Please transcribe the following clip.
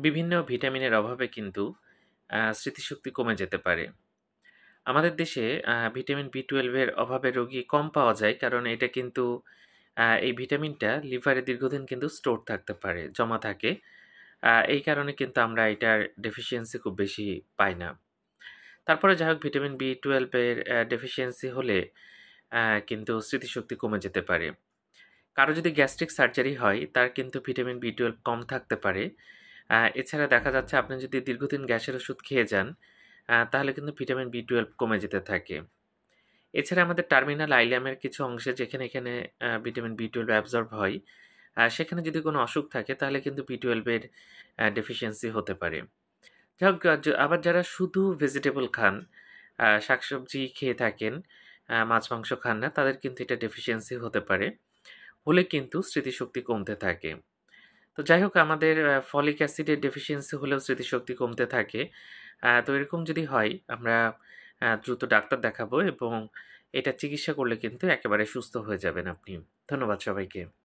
বিভিন্ন ভিটামিনের অভাবে কিন্তু স্মৃতিশক্তি কমে যেতে পারে। আমাদের দেশে ভিটামিন B12 এর অভাবে রোগী কম পাওয়া যায়। কারণ এটা কিন্তু এই ভিটামিনটা লিভারে দীর্ঘদিন কিন্তু স্টোর থাকতে পারে, জমা থাকে। এই কারণে কিন্তু আমরা এটার ডেফিসিয়েন্সি খুব বেশি পাই না। তারপরে যাই হোক ভিটামিন B12 এর ডেফিসিয়েন্সি হলে কিন্তু স্মৃতিশক্তি কমে যেতে পারে। কারো যদি গ্যাস্ট্রিক সার্জারি হয়, তার কিন্তু ভিটামিন B12 কম থাকতে পারে। এছাড়া দেখা যাচ্ছে আপনি যদি দীর্ঘদিন গ্যাসের ওষুধ খেয়ে যান, তাহলে কিন্তু ভিটামিন B12 কমে যেতে থাকে। এছাড়া আমাদের টার্মিনাল আইলেমের কিছু অংশে যেখানে এখানে ভিটামিন B12 অ্যাবসর্ব হয়, সেখানে যদি কোনো অসুখ থাকে তাহলে কিন্তু B12 এর ডেফিসিয়েন্সি হতে পারে। যাই হোক আবার যারা শুধু ভেজিটেবল খান, শাকসবজি খেয়ে থাকেন, মাছ মাংস খান না, তাদের কিন্তু এটা ডেফিসিয়েন্সি হতে পারে। হলে কিন্তু স্মৃতিশক্তি কমতে থাকে। তো যাই হোক আমাদের ফলিক অ্যাসিডের ডেফিসিয়েন্সি হলেও স্মৃতিশক্তি কমতে থাকে। তো এরকম যদি হয় আমরা দ্রুত ডাক্তার দেখাবো এবং এটা চিকিৎসা করলে কিন্তু একেবারে সুস্থ হয়ে যাবেন আপনি। ধন্যবাদ সবাইকে।